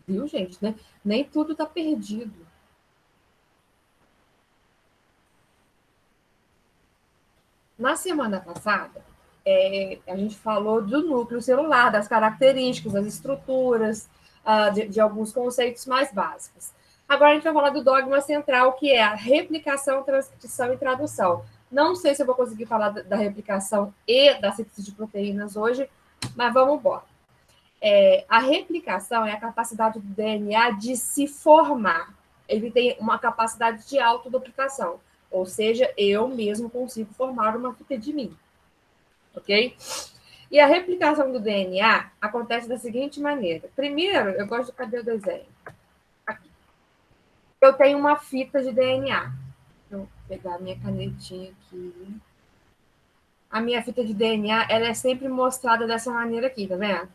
Viu, gente? Né? Nem tudo está perdido. Na semana passada, a gente falou do núcleo celular, das características, das estruturas, de alguns conceitos mais básicos. Agora a gente vai falar do dogma central, que é a replicação, transcrição e tradução. Não sei se eu vou conseguir falar da replicação e da síntese de proteínas hoje, mas vamos embora. A replicação é a capacidade do DNA de se formar. Ele tem uma capacidade de autoduplicação, ou seja, eu mesmo consigo formar uma fita de mim, ok? E a replicação do DNA acontece da seguinte maneira. Primeiro, eu gosto de... Cadê o desenho? Aqui. Eu tenho uma fita de DNA. Deixa eu pegar a minha canetinha aqui. A minha fita de DNA, ela é sempre mostrada dessa maneira aqui, tá vendo?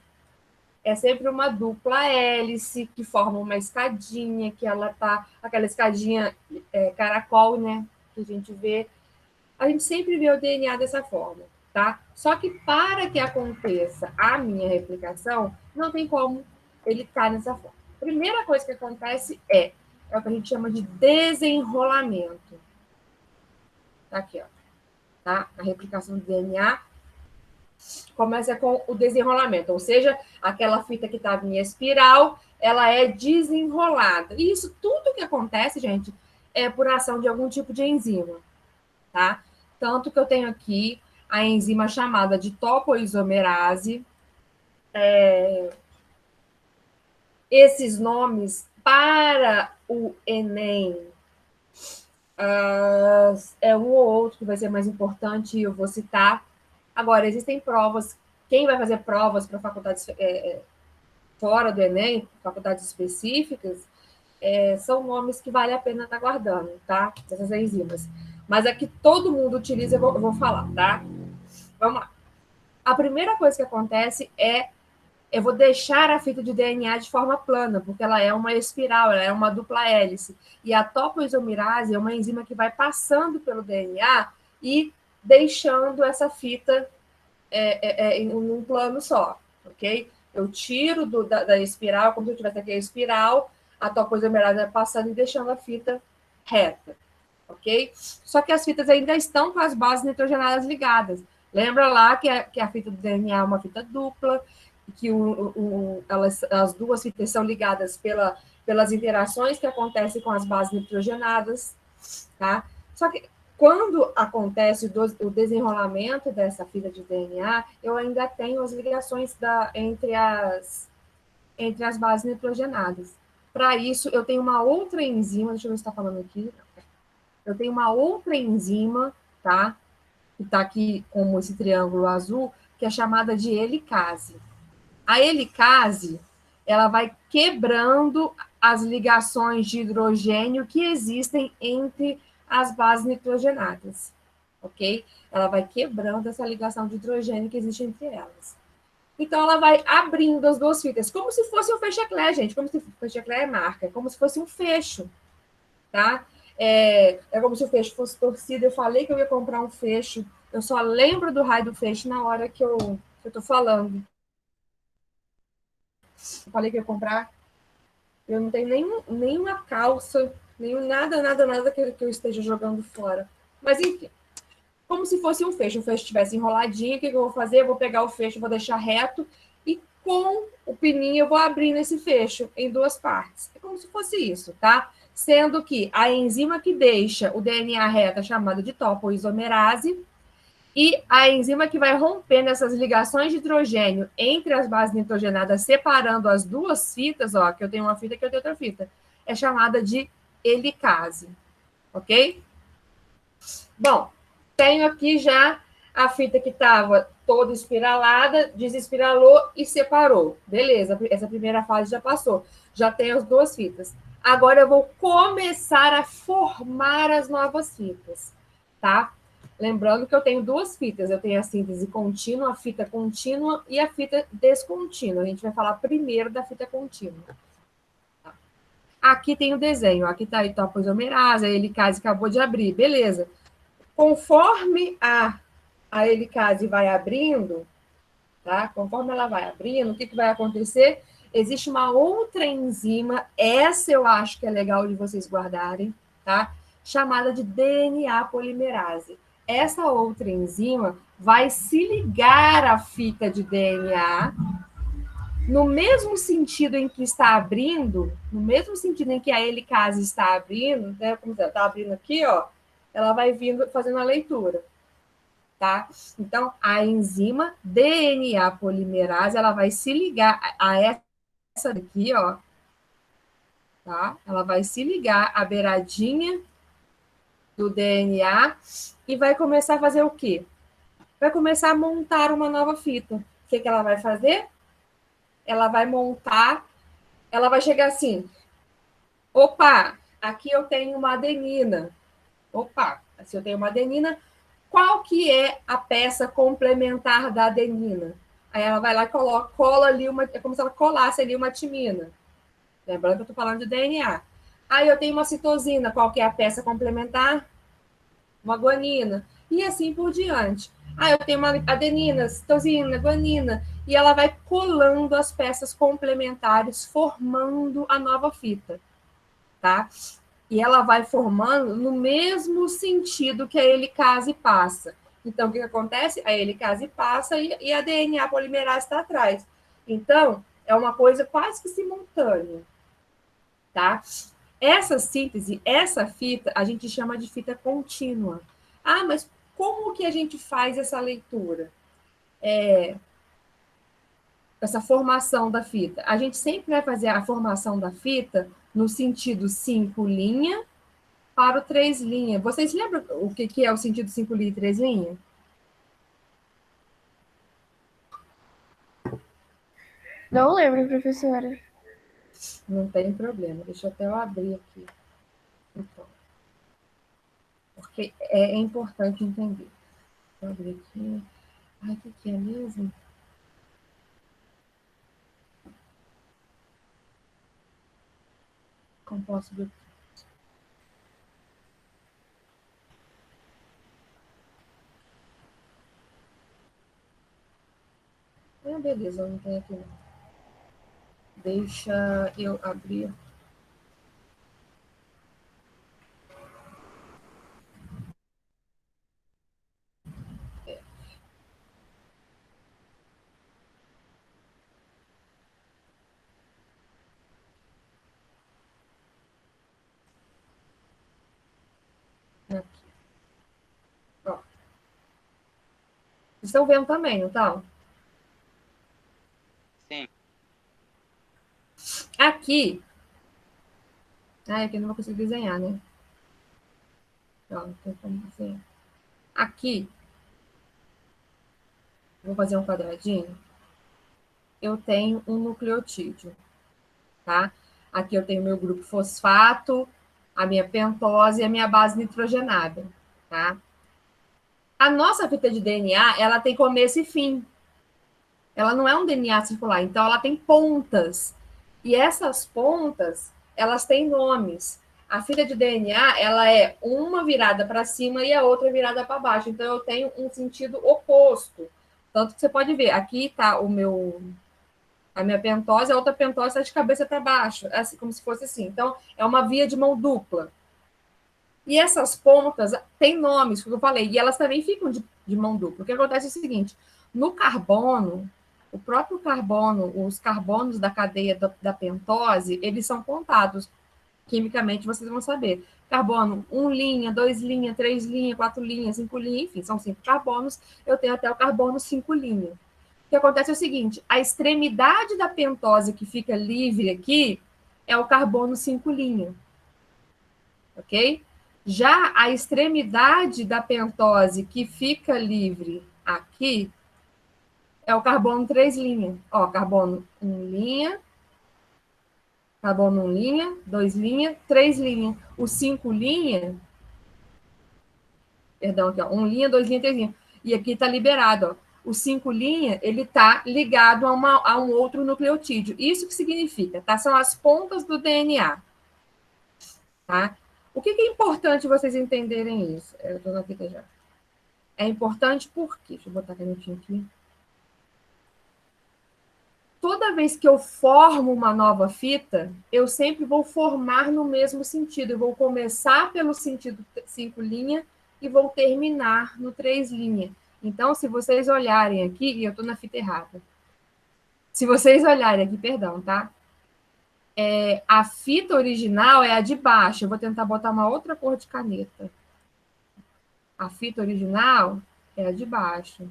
É sempre uma dupla hélice que forma uma escadinha, que ela tá... Aquela escadinha caracol, né? Que a gente vê. A gente sempre vê o DNA dessa forma, tá? Só que para que aconteça a minha replicação, não tem como ele estar nessa forma. A primeira coisa que acontece é o que a gente chama de desenrolamento. Tá aqui, ó. Tá? A replicação do DNA começa com o desenrolamento, ou seja, aquela fita que estava em espiral, ela é desenrolada. E isso tudo que acontece, gente, é por ação de algum tipo de enzima, tá? Tanto que eu tenho aqui a enzima chamada de topoisomerase. Esses nomes para o Enem é um ou outro que vai ser mais importante e eu vou citar. Agora, existem provas. Quem vai fazer provas para faculdades fora do Enem, faculdades específicas, são nomes que vale a pena estar guardando, tá? Dessas enzimas. Mas aqui todo mundo utiliza, eu vou falar, tá? Vamos lá. A primeira coisa que acontece é eu vou deixar a fita de DNA de forma plana, porque ela é uma espiral, ela é uma dupla hélice. E a topoisomerase é uma enzima que vai passando pelo DNA e deixando essa fita em um plano só, ok? Eu tiro da espiral, como se eu tivesse aqui a espiral, a topoisomerase vai passando e deixando a fita reta, ok? Só que as fitas ainda estão com as bases nitrogenadas ligadas. Lembra lá que a fita do DNA é uma fita dupla, que as duas fitas são ligadas pelas interações que acontecem com as bases nitrogenadas, tá? Só que quando acontece o desenrolamento dessa fita de DNA, eu ainda tenho as ligações entre as bases nitrogenadas. Para isso, eu tenho uma outra enzima, deixa eu ver se está falando aqui. Eu tenho uma outra enzima, tá? Que está aqui como esse triângulo azul, que é chamada de helicase. A helicase, ela vai quebrando as ligações de hidrogênio que existem entre as bases nitrogenadas, ok? Ela vai quebrando essa ligação de hidrogênio que existe entre elas. Então, ela vai abrindo as duas fitas, como se fosse um fecheclé, gente, como se fecheclé é marca, como se fosse um fecho, tá? É como se o fecho fosse torcido. Eu falei que eu ia comprar um fecho, eu só lembro do raio do fecho na hora que eu tô falando. Eu falei que ia comprar. Eu não tenho nenhuma calça, nenhum nada que eu esteja jogando fora. Mas, enfim, como se fosse um fecho. O fecho estivesse enroladinho, o que eu vou fazer? Eu vou pegar o fecho, vou deixar reto e com o pininho eu vou abrir nesse fecho em duas partes. É como se fosse isso, tá? Sendo que a enzima que deixa o DNA reto é chamada de topoisomerase, e a enzima que vai rompendo essas ligações de hidrogênio entre as bases nitrogenadas, separando as duas fitas, ó, que eu tenho uma fita que eu tenho outra fita, é chamada de helicase, ok? Bom, tenho aqui já a fita que estava toda espiralada, desespiralou e separou. Beleza, essa primeira fase já passou. Já tenho as duas fitas. Agora eu vou começar a formar as novas fitas, tá? Lembrando que eu tenho duas fitas. Eu tenho a síntese contínua, a fita contínua e a fita descontínua. A gente vai falar primeiro da fita contínua. Aqui tem o desenho. Aqui está a topoisomerase, a helicase acabou de abrir. Beleza. Conforme a helicase vai abrindo, tá? Conforme ela vai abrindo, o que vai acontecer? existe uma outra enzima, essa eu acho que é legal de vocês guardarem, tá? Chamada de DNA polimerase. Essa outra enzima vai se ligar à fita de DNA no mesmo sentido em que está abrindo, no mesmo sentido em que a helicase está abrindo, né, como está abrindo aqui, ó, ela vai vindo fazendo a leitura, tá? Então, a enzima DNA polimerase, ela vai se ligar a essa daqui, ó, tá? Ela vai se ligar à beiradinha do DNA e vai começar a fazer o quê? Vai começar a montar uma nova fita. O que, que ela vai fazer? Ela vai montar, ela vai chegar assim, opa, aqui eu tenho uma adenina. Opa, se eu tenho uma adenina, qual que é a peça complementar da adenina? Aí ela vai lá e cola ali uma, é como se ela colasse ali uma timina. Lembrando que eu estou falando de DNA. Aí eu tenho uma citosina, qual que é a peça complementar? Uma guanina. E assim por diante. Aí eu tenho uma adenina, citosina, guanina, e ela vai colando as peças complementares, formando a nova fita, tá? E ela vai formando no mesmo sentido que a helicase passa. Então, o que acontece? A helicase passa e a DNA polimerase está atrás. Então, é uma coisa quase que simultânea, tá? Essa síntese, essa fita, a gente chama de fita contínua. Ah, mas como que a gente faz essa leitura? Essa formação da fita? A gente sempre vai fazer a formação da fita no sentido 5 linha para o 3 linha. Vocês lembram o que é o sentido 5 linha e 3 linha? Não lembro, professora. Não tem problema, deixa eu até eu abrir aqui. Então, porque é importante entender. Vou abrir aqui. Ai, o que é mesmo? Composto do. Ah, beleza, não tem aqui não. Deixa eu abrir. Aqui. Ó. Vocês estão vendo também, não estão? Sim. Aqui. Ah, aqui eu não vou conseguir desenhar, né? Ó, não tem como desenhar. Aqui, vou fazer um quadradinho. Eu tenho um nucleotídeo, tá? Aqui eu tenho meu grupo fosfato, a minha pentose e a minha base nitrogenada, tá? A nossa fita de DNA, ela tem começo e fim. Ela não é um DNA circular, então ela tem pontas. E essas pontas, elas têm nomes. A fita de DNA, ela é uma virada para cima e a outra virada para baixo. Então eu tenho um sentido oposto. Tanto que você pode ver, aqui está a minha pentose, a outra pentose está de cabeça para baixo, assim, como se fosse assim. Então, é uma via de mão dupla. E essas pontas têm nomes, como eu falei, e elas também ficam de mão dupla. O que acontece é o seguinte: no carbono, o próprio carbono, os carbonos da cadeia da pentose, eles são contados. Quimicamente, vocês vão saber. Carbono, 1 linha, 2 linha, 3 linha, 4 linhas, 5 linhas, enfim, são 5 carbonos. Eu tenho até o carbono 5 linha. O que acontece é o seguinte: a extremidade da pentose que fica livre aqui é o carbono 5 linha, ok? Já a extremidade da pentose que fica livre aqui é o carbono 3 linha. Ó, carbono 1 linha, carbono 1 linha, 2 linha, 3 linha. O 5 linha, perdão, aqui, ó, 1 linha, 2 linha, 3 linha. E aqui está liberado, ó. O 5 linha, ele está ligado a um outro nucleotídeo. Isso que significa, tá? São as pontas do DNA, tá? O que é importante vocês entenderem isso? Eu estou na fita já. É importante porque, deixa eu botar a canetinha aqui. toda vez que eu formo uma nova fita, eu sempre vou formar no mesmo sentido. Eu vou começar pelo sentido 5 linha e vou terminar no 3 linha. Então, se vocês olharem aqui, e eu estou na fita errada. Se vocês olharem aqui, perdão, tá? A fita original é a de baixo. Eu vou tentar botar uma outra cor de caneta. A fita original é a de baixo.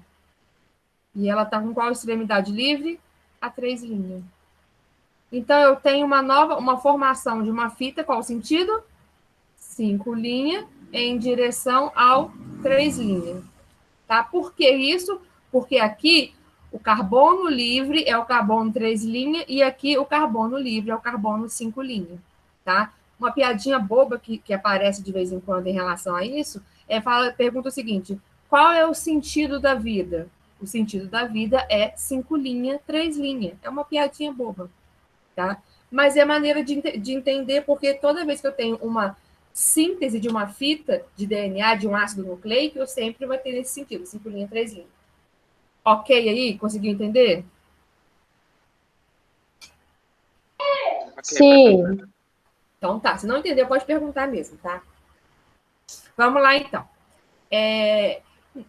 E ela está com qual extremidade livre? A 3 linhas. Então, eu tenho uma formação de uma fita, qual o sentido? 5 linhas em direção ao 3 linhas. Tá? Por que isso? Porque aqui o carbono livre é o carbono 3 linhas e aqui o carbono livre é o carbono 5 linhas. Tá? Uma piadinha boba que aparece de vez em quando em relação a isso pergunta o seguinte: qual é o sentido da vida? O sentido da vida é 5 linhas, 3 linhas. É uma piadinha boba. Tá? Mas é maneira de entender, porque toda vez que eu tenho uma síntese de uma fita de DNA, de um ácido nucleico, eu sempre vai ter nesse sentido, 5 linhas, 3 linhas. Ok aí? Conseguiu entender? Sim. Então tá, se não entendeu, pode perguntar mesmo, tá? Vamos lá, então.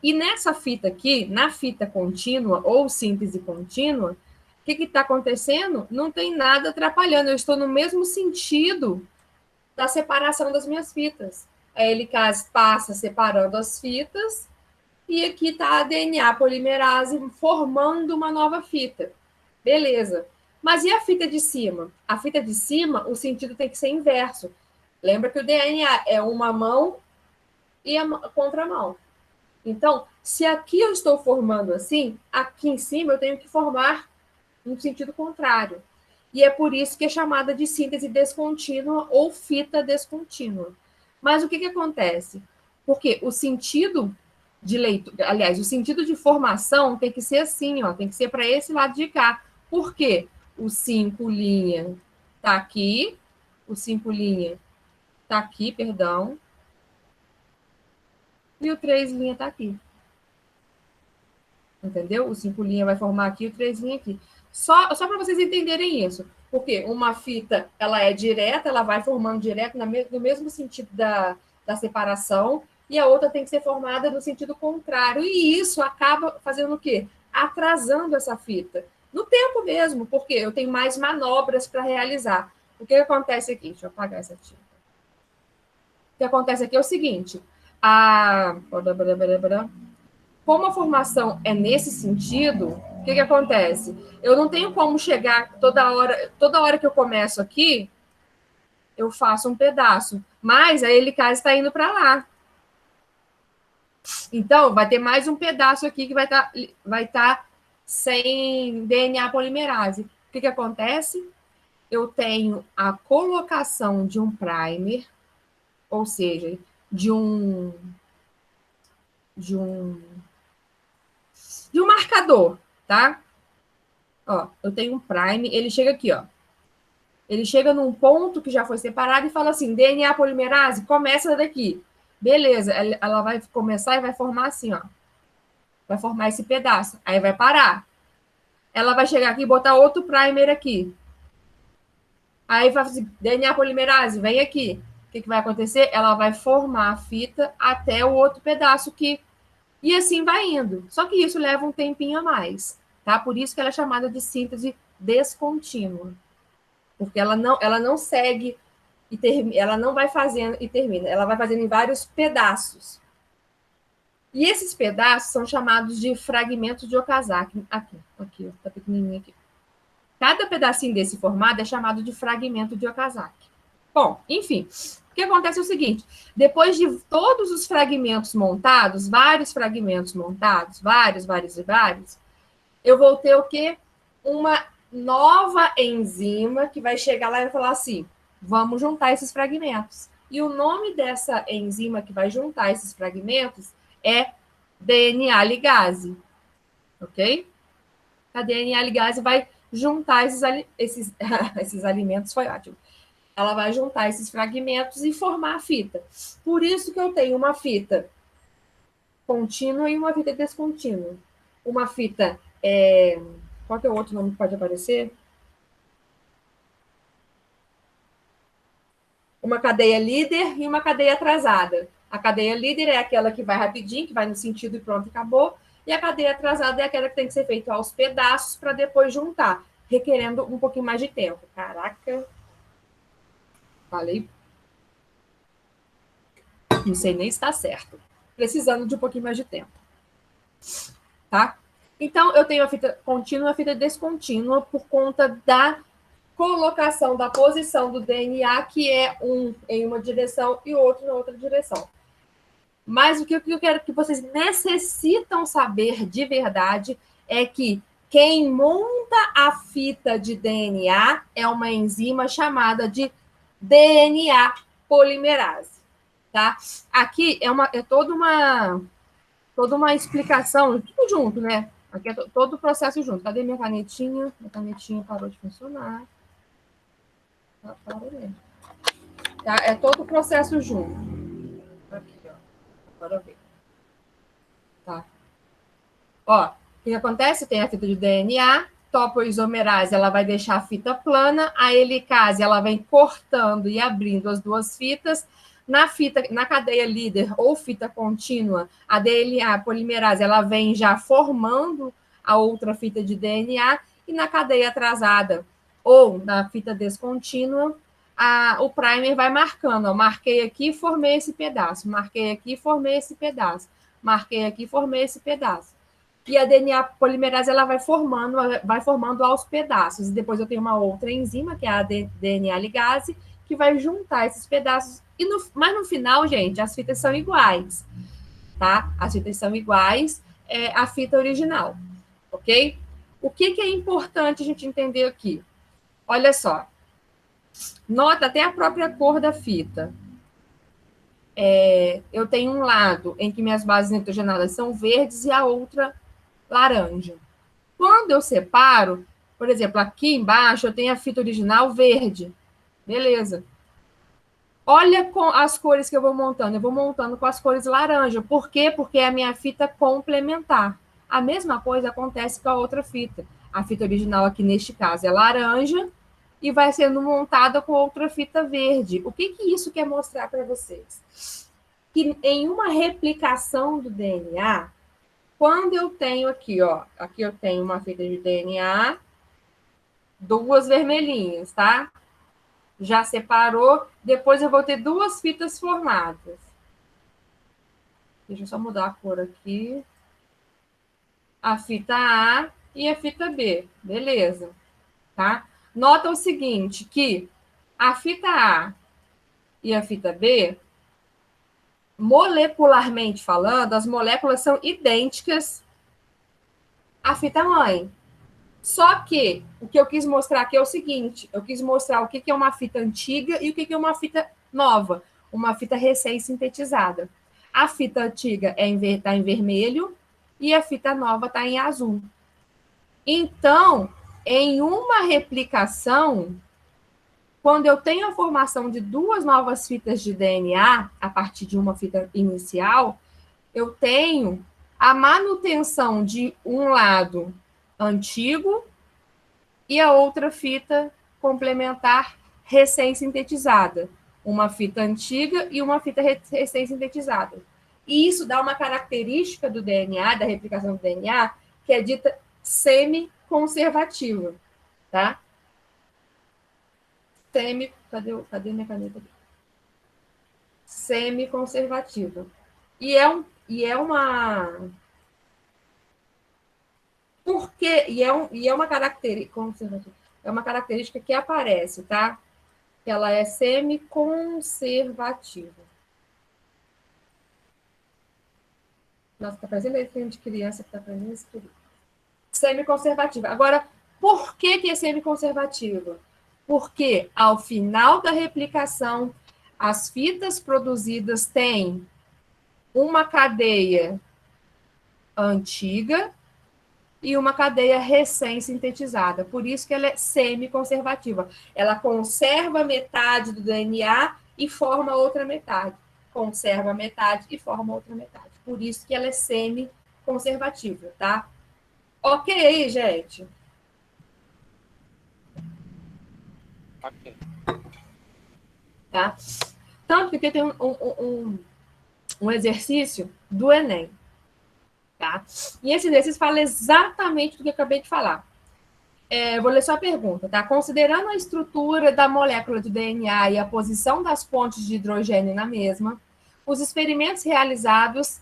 E nessa fita aqui, na fita contínua ou síntese contínua, o que está acontecendo? Não tem nada atrapalhando, eu estou no mesmo sentido da separação das minhas fitas. A helicase passa separando as fitas e aqui está a DNA polimerase formando uma nova fita. Beleza. Mas e a fita de cima? A fita de cima, o sentido tem que ser inverso. Lembra que o DNA é uma mão e a contramão. Então, se aqui eu estou formando assim, aqui em cima eu tenho que formar no sentido contrário. E é por isso que é chamada de síntese descontínua ou fita descontínua. Mas o que acontece? Porque o sentido de leitura, aliás, o sentido de formação tem que ser assim, ó, tem que ser para esse lado de cá. Por quê? O 5' está aqui, o 5' está aqui, perdão, e o 3' está aqui. Entendeu? O 5' vai formar aqui, o 3' aqui. Só para vocês entenderem isso. Porque uma fita, ela é direta, ela vai formando direto no mesmo sentido da separação, e a outra tem que ser formada no sentido contrário. E isso acaba fazendo o quê? Atrasando essa fita. No tempo mesmo, porque eu tenho mais manobras para realizar. O que acontece aqui? Deixa eu apagar essa tinta. O que acontece aqui é o seguinte. Como a formação é nesse sentido, o que acontece? Eu não tenho como chegar toda hora que eu começo aqui, eu faço um pedaço, mas a helicase está indo para lá. Então, vai ter mais um pedaço aqui que vai tá sem DNA polimerase. O que acontece? Eu tenho a colocação de um primer, ou seja, de um marcador, tá? Ó, eu tenho um prime, ele chega aqui, ó. Ele chega num ponto que já foi separado e fala assim: DNA polimerase, começa daqui. Beleza, ela vai começar e vai formar assim, ó. Vai formar esse pedaço. Aí vai parar. Ela vai chegar aqui e botar outro primer aqui. Aí vai fazer DNA polimerase, vem aqui. O que vai acontecer? Ela vai formar a fita até o outro pedaço aqui. E assim vai indo. Só que isso leva um tempinho a mais, tá? Por isso que ela é chamada de síntese descontínua. Porque ela não segue ela não vai fazendo e termina, ela vai fazendo em vários pedaços. E esses pedaços são chamados de fragmentos de Okazaki. Aqui, tá pequenininho aqui. Cada pedacinho desse formado é chamado de fragmento de Okazaki. Bom, enfim, o que acontece é o seguinte: depois de todos os fragmentos montados, vários fragmentos montados, vários, eu vou ter o quê? Uma nova enzima que vai chegar lá e vai falar assim: vamos juntar esses fragmentos. E o nome dessa enzima que vai juntar esses fragmentos é DNA ligase. Ok? A DNA ligase vai juntar esses alimentos, foi ótimo. Ela vai juntar esses fragmentos e formar a fita. Por isso que eu tenho uma fita contínua e uma fita descontínua. Uma fita Qual que é o outro nome que pode aparecer? Uma cadeia líder e uma cadeia atrasada. A cadeia líder é aquela que vai rapidinho, que vai no sentido e pronto, acabou. E a cadeia atrasada é aquela que tem que ser feita aos pedaços para depois juntar, requerendo um pouquinho mais de tempo. Caraca, falei, não sei nem se está certo. Precisando de um pouquinho mais de tempo. Tá? Então, eu tenho a fita contínua e a fita descontínua por conta da colocação da posição do DNA, que é um em uma direção e o outro na outra direção. Mas o que eu quero que vocês necessitam saber de verdade é que quem monta a fita de DNA é uma enzima chamada de DNA polimerase, tá? Aqui é toda uma explicação, tudo junto, né? Aqui é todo o processo junto. Cadê minha canetinha? Minha canetinha parou de funcionar. Parou mesmo. Tá? É todo o processo junto. Aqui, ó. Agora vem. Tá? Ó, o que acontece? Tem a fita de DNA, topoisomerase, ela vai deixar a fita plana, a helicase, ela vem cortando e abrindo as duas fitas. Na cadeia líder ou fita contínua, a DNA polimerase, ela vem já formando a outra fita de DNA, e na cadeia atrasada ou na fita descontínua, o primer vai marcando, ó, marquei aqui, formei esse pedaço, marquei aqui, formei esse pedaço, marquei aqui, formei esse pedaço. E a DNA polimerase ela vai formando aos pedaços. E depois eu tenho uma outra enzima, que é a DNA ligase, que vai juntar esses pedaços. Mas no final, gente, as fitas são iguais, tá? As fitas são iguais à fita original, ok? O que é importante a gente entender aqui? Olha só. Nota até a própria cor da fita. Eu tenho um lado em que minhas bases nitrogenadas são verdes e a outra laranja. Quando eu separo, por exemplo, aqui embaixo eu tenho a fita original verde. Beleza. Olha com as cores que eu vou montando. Eu vou montando com as cores laranja. Por quê? Porque é a minha fita complementar. A mesma coisa acontece com a outra fita. A fita original aqui, neste caso, é laranja e vai sendo montada com outra fita verde. O que isso quer mostrar para vocês? Que em uma replicação do DNA, quando eu tenho aqui, ó, aqui eu tenho uma fita de DNA, duas vermelhinhas, tá? Já separou, depois eu vou ter duas fitas formadas. Deixa eu só mudar a cor aqui. A fita A e a fita B, beleza, tá? Nota o seguinte, que a fita A e a fita B, molecularmente falando, as moléculas são idênticas à fita mãe. Só que o que eu quis mostrar aqui é o seguinte, eu quis mostrar o que é uma fita antiga e o que é uma fita nova, uma fita recém-sintetizada. A fita antiga está em vermelho e a fita nova está em azul. Então, em uma replicação, quando eu tenho a formação de duas novas fitas de DNA, a partir de uma fita inicial, eu tenho a manutenção de um lado antigo e a outra fita complementar recém-sintetizada. Uma fita antiga e uma fita recém-sintetizada. E isso dá uma característica do DNA, da replicação do DNA, que é dita semi-conservativa, tá? Cadê minha caneta? Semi-conservativa. E é uma... Porque, e é uma característica, é uma característica que aparece, tá? Que ela é semi-conservativa. Nossa, tá parecendo letra de criança que tá aprendendo a escrever. Semi-conservativa. Agora, por que é semi-conservativa? Porque ao final da replicação, as fitas produzidas têm uma cadeia antiga e uma cadeia recém-sintetizada. Por isso que ela é semi-conservativa. Ela conserva metade do DNA e forma outra metade. Conserva metade e forma outra metade. Por isso que ela é semi-conservativa, tá? Ok aí, gente? Ok. Tá? Tanto que tem um exercício do Enem. Tá? E esse exercício fala exatamente do que eu acabei de falar. Eu vou ler só a pergunta, tá? Considerando a estrutura da molécula de DNA e a posição das pontes de hidrogênio na mesma, os experimentos realizados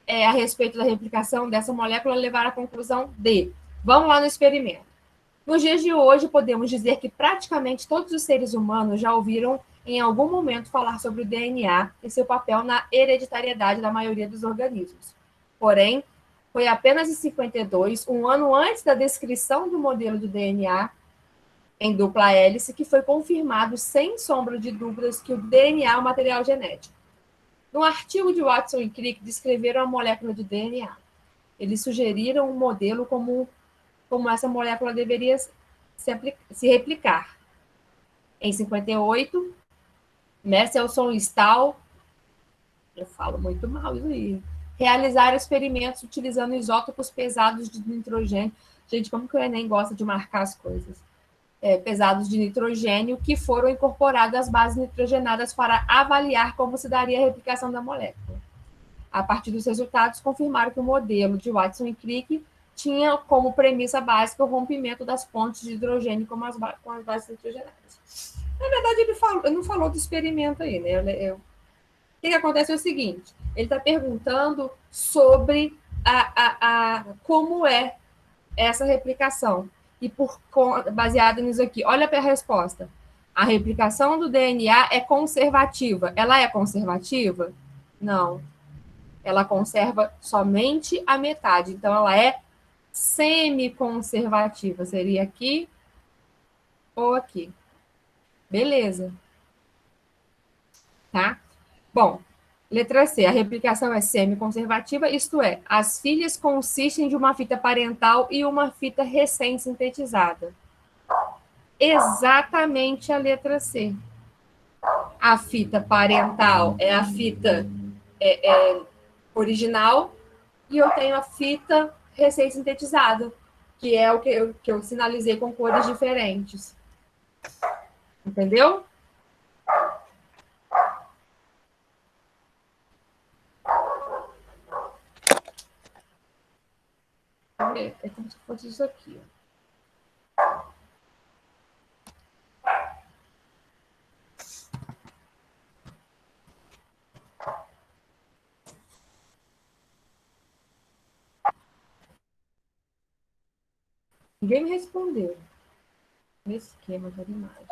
a respeito da replicação dessa molécula levaram à conclusão de... Vamos lá no experimento. Nos dias de hoje, podemos dizer que praticamente todos os seres humanos já ouviram em algum momento falar sobre o DNA e seu papel na hereditariedade da maioria dos organismos. Porém, foi apenas em 52, um ano antes da descrição do modelo do DNA em dupla hélice, que foi confirmado sem sombra de dúvidas que o DNA é um material genético. No artigo de Watson e Crick, descreveram a molécula de DNA. Eles sugeriram um modelo como essa molécula deveria se replicar. Em 58, Messelson e Stahl, eu falo muito mal isso aí, realizaram experimentos utilizando isótopos pesados de nitrogênio. Gente, como que o Enem gosta de marcar as coisas? Pesados de nitrogênio que foram incorporados às bases nitrogenadas para avaliar como se daria a replicação da molécula. A partir dos resultados, confirmaram que o modelo de Watson e Crick tinha como premissa básica o rompimento das pontes de hidrogênio com as bases nitrogenadas. Na verdade, ele não falou do experimento aí, né? O que acontece é o seguinte, ele está perguntando sobre como é essa replicação. E baseado nisso aqui, olha para a resposta. A replicação do DNA é conservativa. Ela é conservativa? Não. Ela conserva somente a metade. Então, ela é semi-conservativa. Seria aqui ou aqui. Beleza. Tá? Bom, letra C. A replicação é semi-conservativa, isto é, as filhas consistem de uma fita parental e uma fita recém-sintetizada. Exatamente a letra C. A fita parental é a fita original e eu tenho a fita recém-sintetizada, que é o que eu sinalizei com cores diferentes. Entendeu? É como se fosse isso aqui. Ninguém me respondeu. No esquema da imagem.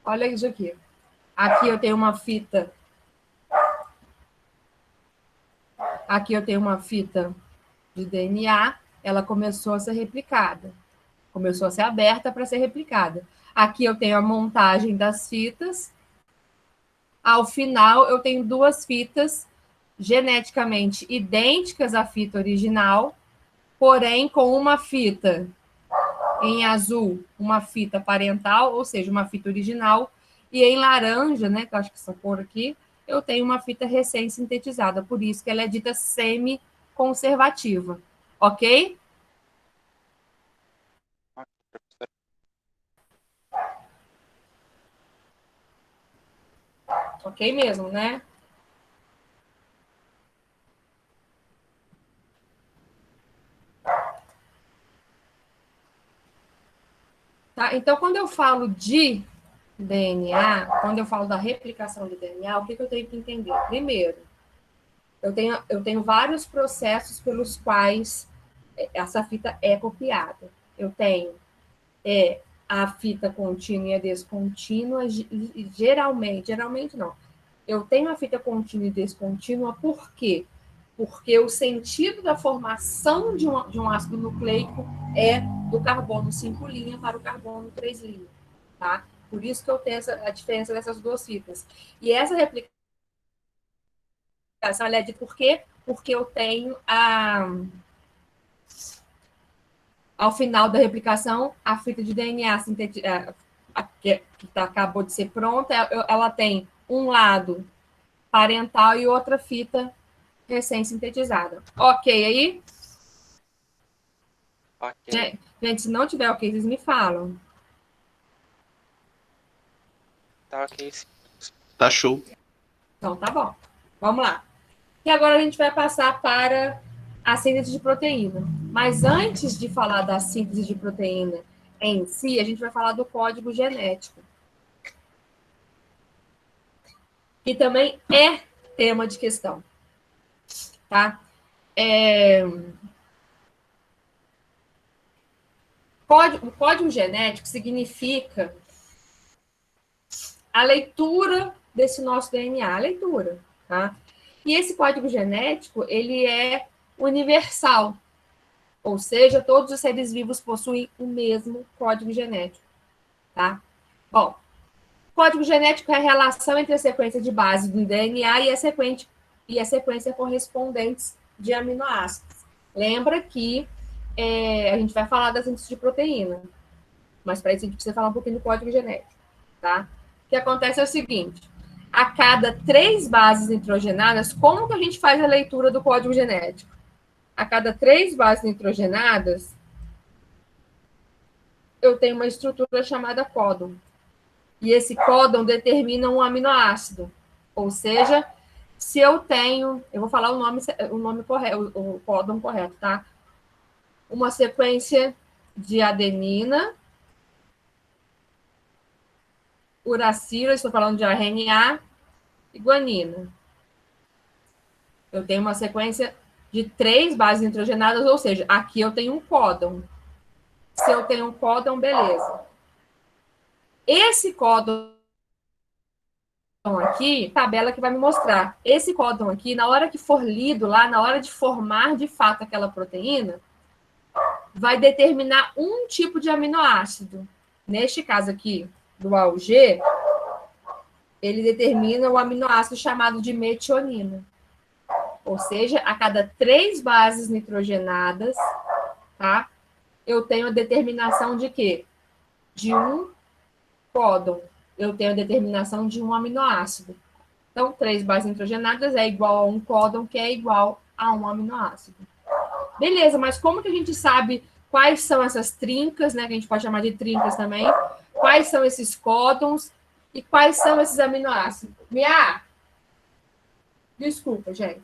Olha isso aqui. Aqui eu tenho uma fita. Aqui eu tenho uma fita de DNA. Ela começou a ser replicada. Começou a ser aberta para ser replicada. Aqui eu tenho a montagem das fitas. Ao final, eu tenho duas fitas geneticamente idênticas à fita original, porém com uma fita em azul, uma fita parental, ou seja, uma fita original, e em laranja, né, que eu acho que essa cor aqui, eu tenho uma fita recém-sintetizada, por isso que ela é dita semi-conservativa, ok? Ok mesmo, né? Tá? Então, quando eu falo de DNA, quando eu falo da replicação de DNA, o que eu tenho que entender? Primeiro, eu tenho vários processos pelos quais essa fita é copiada. Eu tenho a fita contínua e a descontínua, geralmente não. Eu tenho a fita contínua e descontínua por quê? Porque o sentido da formação de um ácido nucleico é do carbono 5' para o carbono 3', tá? Por isso que eu tenho a diferença dessas duas fitas. E essa replicação ela é de por quê? Porque eu tenho ao final da replicação, a fita de DNA que acabou de ser pronta, ela tem um lado parental e outra fita recém-sintetizada. Ok aí? Ok. Gente, se não tiver ok, vocês me falam. Tá ok, sim. Tá show. Então, tá bom. Vamos lá. E agora a gente vai passar para a síntese de proteína. Mas antes de falar da síntese de proteína em si, a gente vai falar do código genético. Que também é tema de questão. Tá? O código genético significa a leitura desse nosso DNA, a leitura, tá? E esse código genético, ele é universal, ou seja, todos os seres vivos possuem o mesmo código genético, tá? Bom, código genético é a relação entre a sequência de base do DNA e a sequência correspondentes de aminoácidos. Lembra que a gente vai falar da síntese de proteína, mas para isso a gente precisa falar um pouquinho do código genético, tá? O que acontece é o seguinte: a cada 3 bases nitrogenadas, como que a gente faz a leitura do código genético? A cada 3 bases nitrogenadas, eu tenho uma estrutura chamada códon. E esse códon determina um aminoácido. Ou seja, se eu tenho, eu vou falar o nome correto, o códon correto, tá? Uma sequência de adenina, uracilo, estou falando de RNA, e guanina. Eu tenho uma sequência de 3 bases nitrogenadas, ou seja, aqui eu tenho um códon. Se eu tenho um códon, beleza. Esse códon aqui, tabela que vai me mostrar. Esse códon aqui, na hora que for lido lá, na hora de formar de fato aquela proteína, vai determinar um tipo de aminoácido. Neste caso aqui, do AUG, ele determina o aminoácido chamado de metionina. Ou seja, a cada 3 bases nitrogenadas, tá? Eu tenho a determinação de quê? De um códon. Eu tenho a determinação de um aminoácido. Então, 3 bases nitrogenadas é igual a um códon, que é igual a um aminoácido. Beleza, mas como que a gente sabe quais são essas trincas, né? Que a gente pode chamar de trincas também. Quais são esses códons e quais são esses aminoácidos? Desculpa, gente.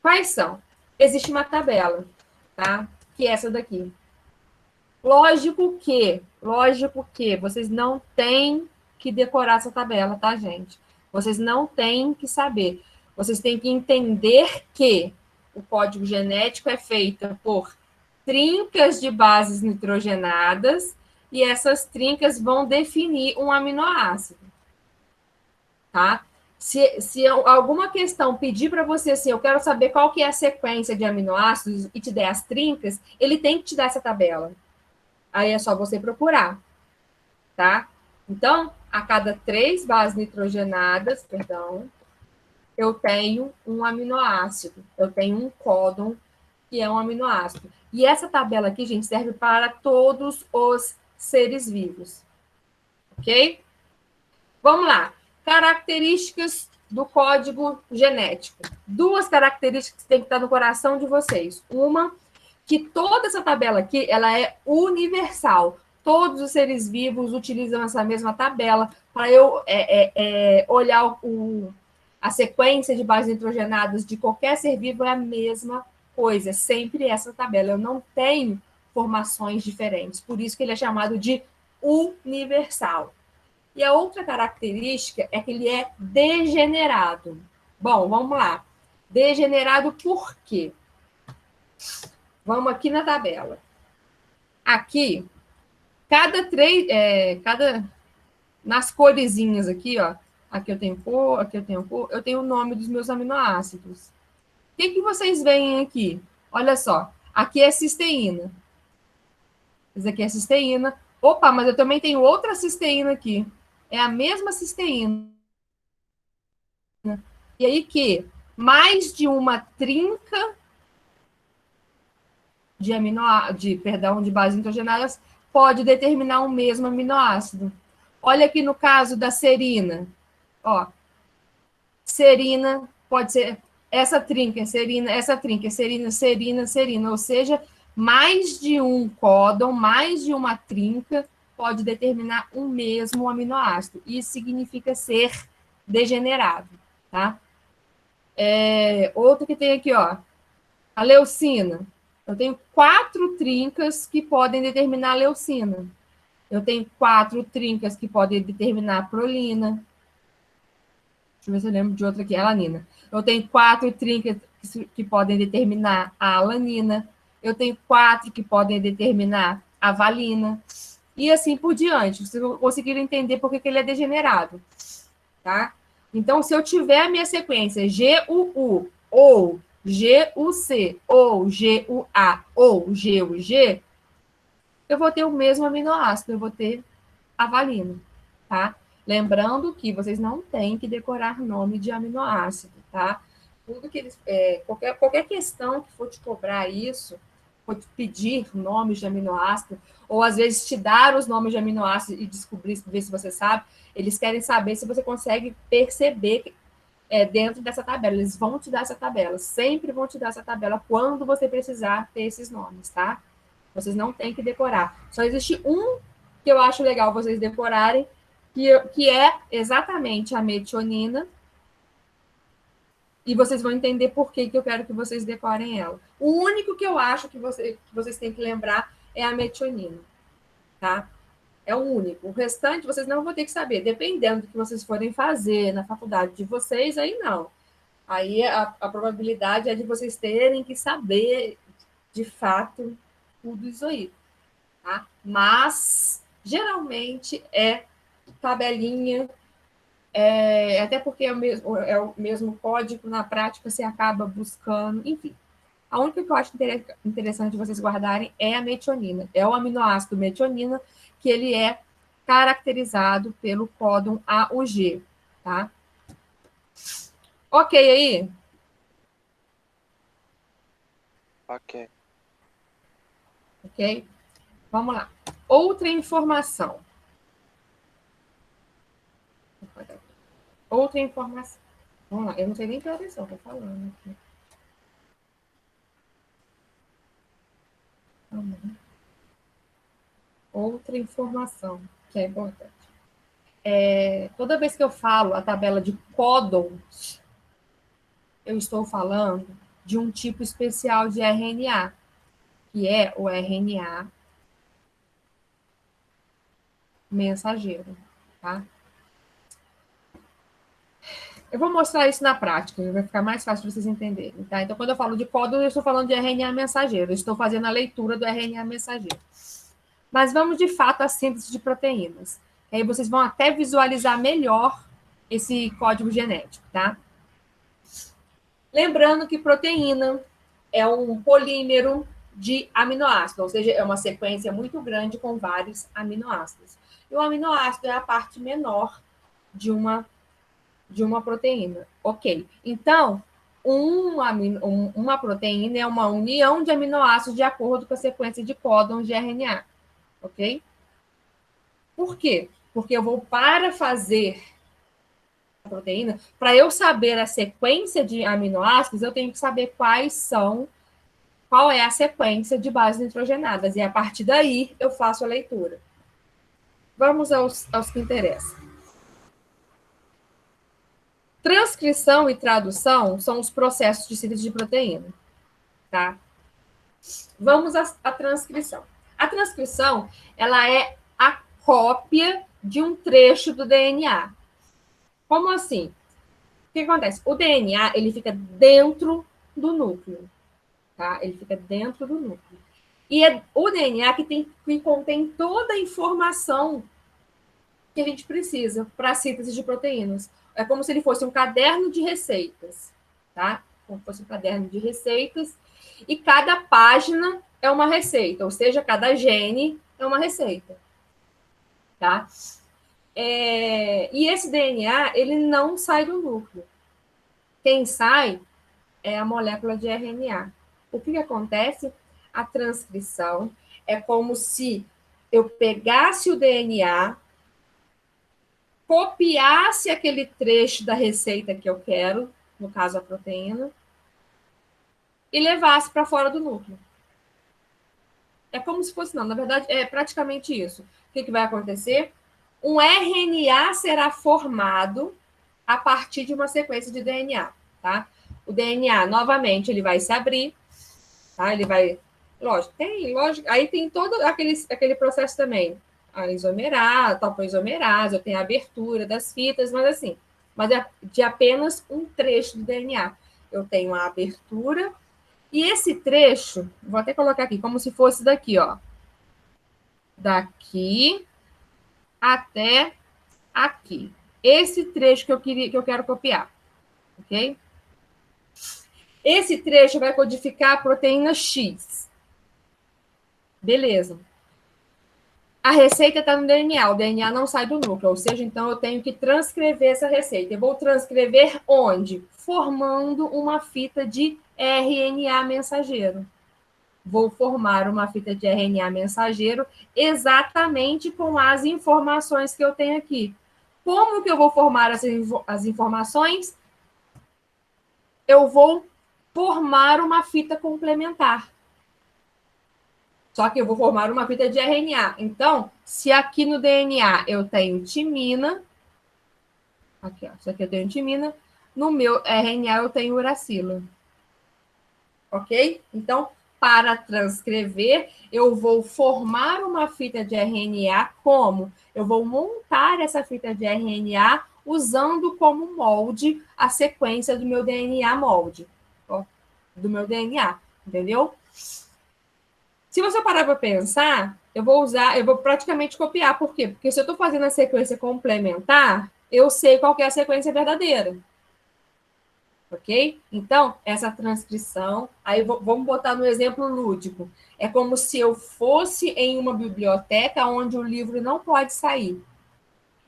Quais são? Existe uma tabela, tá? Que é essa daqui. Lógico que vocês não têm que decorar essa tabela, tá, gente? Vocês não têm que saber. Vocês têm que entender que o código genético é feito por trincas de bases nitrogenadas e essas trincas vão definir um aminoácido, tá? Se alguma questão pedir para você assim, eu quero saber qual que é a sequência de aminoácidos e te der as trincas, ele tem que te dar essa tabela. Aí é só você procurar, tá? Então, a cada 3 bases nitrogenadas, eu tenho um aminoácido, eu tenho um códon que é um aminoácido. E essa tabela aqui, gente, serve para todos os seres vivos, ok? Vamos lá. Características do código genético. 2 características que tem que estar no coração de vocês. Uma, que toda essa tabela aqui, ela é universal. Todos os seres vivos utilizam essa mesma tabela para eu olhar a sequência de bases nitrogenadas de qualquer ser vivo é a mesma coisa, sempre essa tabela. Eu não tenho formações diferentes, por isso que ele é chamado de universal. E a outra característica é que ele é degenerado. Bom, vamos lá. Degenerado por quê? Vamos aqui na tabela. Aqui, nas coresinhas aqui, ó. Aqui eu tenho cor, aqui eu tenho cor, eu tenho o nome dos meus aminoácidos. O que vocês veem aqui? Olha só, aqui é cisteína. Isso aqui é cisteína. Opa, mas eu também tenho outra cisteína aqui. É a mesma cisteína. E aí que mais de uma trinca de bases nitrogenadas pode determinar o mesmo aminoácido. Olha aqui no caso da serina. Ó, serina pode ser essa trinca, serina. Ou seja, mais de um códon, mais de uma trinca pode determinar um mesmo aminoácido. Isso significa ser degenerado, tá? Outro que tem aqui, ó, a leucina. Eu tenho 4 trincas que podem determinar a leucina. Eu tenho 4 trincas que podem determinar a prolina. Deixa eu ver se eu lembro de outra aqui, a alanina. Eu tenho 4 trincas que podem determinar a alanina. Eu tenho 4 que podem determinar a valina. E assim por diante. Vocês conseguiram entender por que ele é degenerado. Tá? Então, se eu tiver a minha sequência GUU ou GUC ou GUA ou GUG, eu vou ter o mesmo aminoácido, eu vou ter a valina, tá? Lembrando que vocês não têm que decorar nome de aminoácido, tá? Tudo que eles, qualquer questão que for te cobrar isso, for te pedir nomes de aminoácido, ou às vezes te dar os nomes de aminoácido e descobrir, ver se você sabe, eles querem saber se você consegue perceber dentro dessa tabela. Eles vão te dar essa tabela, sempre vão te dar essa tabela quando você precisar ter esses nomes, tá? Vocês não têm que decorar. Só existe um que eu acho legal vocês decorarem, que é exatamente a metionina, e vocês vão entender por que eu quero que vocês decorem ela. O único que eu acho que vocês têm que lembrar é a metionina, tá? É o único. O restante vocês não vão ter que saber. Dependendo do que vocês forem fazer na faculdade de vocês, aí não. Aí a probabilidade é de vocês terem que saber, de fato, tudo isso aí. Tá? Mas, geralmente, é tabelinha, até porque é o mesmo código, na prática você acaba buscando, enfim. A única que eu acho interessante vocês guardarem é a metionina. É o aminoácido metionina, que ele é caracterizado pelo códon AUG, tá? Ok aí? Ok. Ok? Vamos lá. Outra informação. Outra informação. Vamos lá. Eu não sei nem que horas são, estou falando aqui. Outra informação que é importante. Toda vez que eu falo a tabela de códons, eu estou falando de um tipo especial de RNA, que é o RNA mensageiro, tá? Eu vou mostrar isso na prática, vai ficar mais fácil para vocês entenderem, tá? Então, quando eu falo de códon, eu estou falando de RNA mensageiro, eu estou fazendo a leitura do RNA mensageiro. Mas vamos, de fato, à síntese de proteínas. Aí vocês vão até visualizar melhor esse código genético, tá? Lembrando que proteína é um polímero de aminoácido, ou seja, é uma sequência muito grande com vários aminoácidos. E o aminoácido é a parte menor de uma proteína. Ok. Então, uma proteína é uma união de aminoácidos de acordo com a sequência de códons de RNA. Ok? Por quê? Porque eu vou, para fazer a proteína, para eu saber a sequência de aminoácidos, eu tenho que saber qual é a sequência de bases nitrogenadas. E a partir daí eu faço a leitura. Vamos aos que interessam. Transcrição e tradução são os processos de síntese de proteína, tá? Vamos à transcrição. A transcrição, ela é a cópia de um trecho do DNA. Como assim? O que acontece? O DNA, ele fica dentro do núcleo, tá? Ele fica dentro do núcleo. E é o DNA que contém toda a informação que a gente precisa para a síntese de proteínas. É como se ele fosse um caderno de receitas, tá? Como se fosse um caderno de receitas, e cada página é uma receita, ou seja, cada gene é uma receita, tá? E esse DNA, ele não sai do núcleo. Quem sai é a molécula de RNA. O que acontece? A transcrição é como se eu pegasse o DNA, copiasse aquele trecho da receita que eu quero, no caso a proteína, e levasse para fora do núcleo. É como se fosse, não, na verdade, é praticamente isso. O que vai acontecer? Um RNA será formado a partir de uma sequência de DNA, tá? O DNA, novamente, ele vai se abrir, tá? Ele vai, lógico, aí tem todo aquele processo também, a isomerase, a topoisomerase, eu tenho a abertura das fitas, mas é de apenas um trecho do DNA. Eu tenho a abertura, e esse trecho, vou até colocar aqui, como se fosse daqui, ó. Daqui até aqui. Esse trecho que eu quero copiar, ok? Esse trecho vai codificar a proteína X. Beleza. A receita está no DNA, o DNA não sai do núcleo, ou seja, então eu tenho que transcrever essa receita. Eu vou transcrever onde? Formando uma fita de RNA mensageiro. Vou formar uma fita de RNA mensageiro exatamente com as informações que eu tenho aqui. Como que eu vou formar as informações? Eu vou formar uma fita complementar. Só que eu vou formar uma fita de RNA. Então, se aqui no DNA eu tenho timina, aqui, ó, isso aqui eu tenho timina, no meu RNA eu tenho uracila. Ok? Então, para transcrever, eu vou formar uma fita de RNA como? Eu vou montar essa fita de RNA usando como molde a sequência do meu DNA molde. Ó, do meu DNA, entendeu? Se você parar para pensar, eu vou praticamente copiar. Por quê? Porque se eu estou fazendo a sequência complementar, eu sei qual que é a sequência verdadeira. Ok? Então, essa transcrição, aí vamos botar no exemplo lúdico. É como se eu fosse em uma biblioteca onde o livro não pode sair.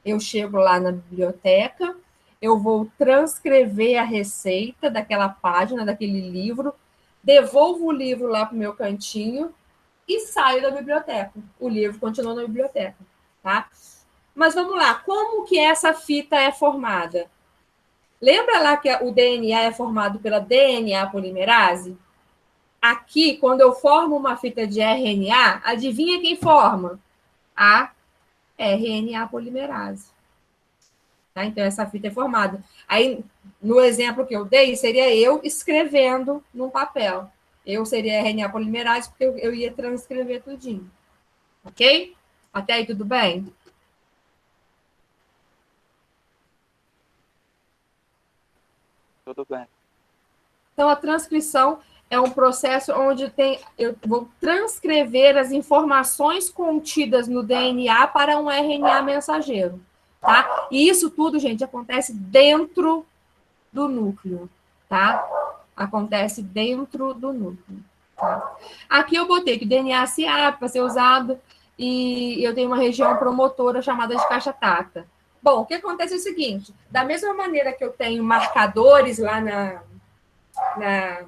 Eu chego lá na biblioteca, eu vou transcrever a receita daquela página, daquele livro, devolvo o livro lá para o meu cantinho e saio da biblioteca. O livro continua na biblioteca, tá? Mas vamos lá, como que essa fita é formada? Lembra lá que o DNA é formado pela DNA polimerase? Aqui, quando eu formo uma fita de RNA, adivinha quem forma? A RNA polimerase. Tá? Então, essa fita é formada. Aí, no exemplo que eu dei, seria eu escrevendo num papel. Eu seria RNA polimerase, porque eu ia transcrever tudinho. Ok? Até aí, tudo bem? Tudo bem. Então, a transcrição é um processo onde eu vou transcrever as informações contidas no DNA para um RNA mensageiro, tá? E isso tudo, gente, acontece dentro do núcleo, tá? Acontece dentro do núcleo. Tá? Aqui eu botei que o DNA se abre para ser usado e eu tenho uma região promotora chamada de caixa tata. Bom, o que acontece é o seguinte, da mesma maneira que eu tenho marcadores lá na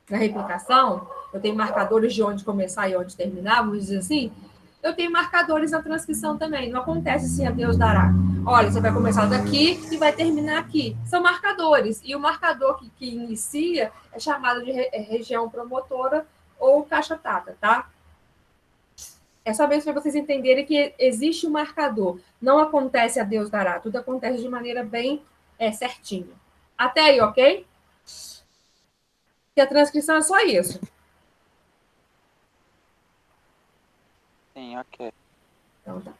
replicação, eu tenho marcadores de onde começar e onde terminar, vamos dizer assim, eu tenho marcadores na transcrição também. Não acontece assim, a Deus dará. Olha, você vai começar daqui e vai terminar aqui. São marcadores. E o marcador que inicia é chamado de região promotora ou caixa tata, tá? É só mesmo para vocês entenderem que existe um marcador. Não acontece a Deus dará. Tudo acontece de maneira bem certinha. Até aí, ok? Que a transcrição é só isso. Sim, ok. Então, tá.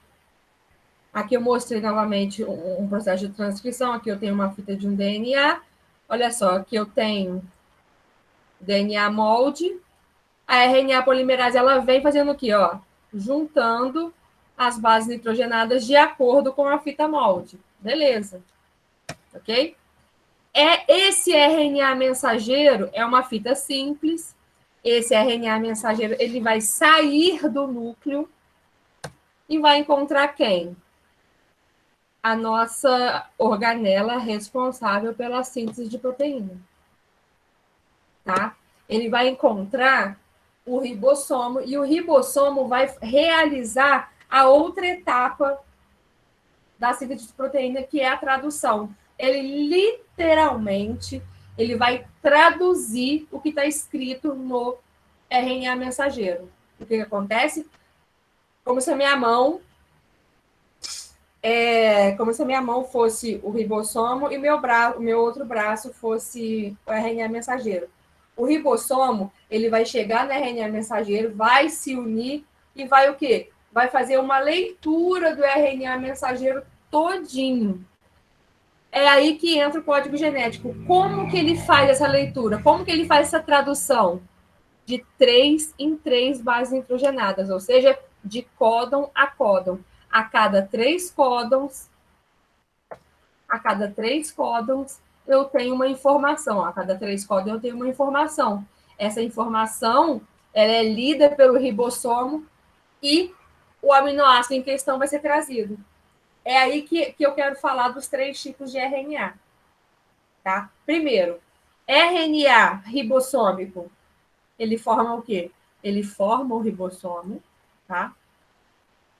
Aqui eu mostrei novamente um processo de transcrição. Aqui eu tenho uma fita de um DNA. Olha só, aqui eu tenho DNA molde. A RNA polimerase, ela vem fazendo o quê? Ó, juntando as bases nitrogenadas de acordo com a fita molde. Beleza. Ok? Esse RNA mensageiro é uma fita simples. Esse RNA mensageiro, ele vai sair do núcleo e vai encontrar quem? A nossa organela responsável pela síntese de proteína. Tá? Ele vai encontrar o ribossomo, e o ribossomo vai realizar a outra etapa da síntese de proteína, que é a tradução. Ele literalmente ele vai traduzir o que está escrito no RNA mensageiro. O que acontece? Como se a minha mão fosse o ribossomo e o meu outro braço fosse o RNA mensageiro. O ribossomo, ele vai chegar no RNA mensageiro, vai se unir e vai o quê? Vai fazer uma leitura do RNA mensageiro todinho. É aí que entra o código genético. Como que ele faz essa leitura? Como que ele faz essa tradução? De 3 em 3 bases nitrogenadas, ou seja, de códon a códon. A cada 3 códons, eu tenho uma informação. A cada 3 códons eu tenho uma informação. Essa informação ela é lida pelo ribossomo e o aminoácido em questão vai ser trazido. É aí que eu quero falar dos 3 tipos de RNA. Tá? Primeiro, RNA ribossômico, ele forma o quê? Ele forma o ribossomo, tá?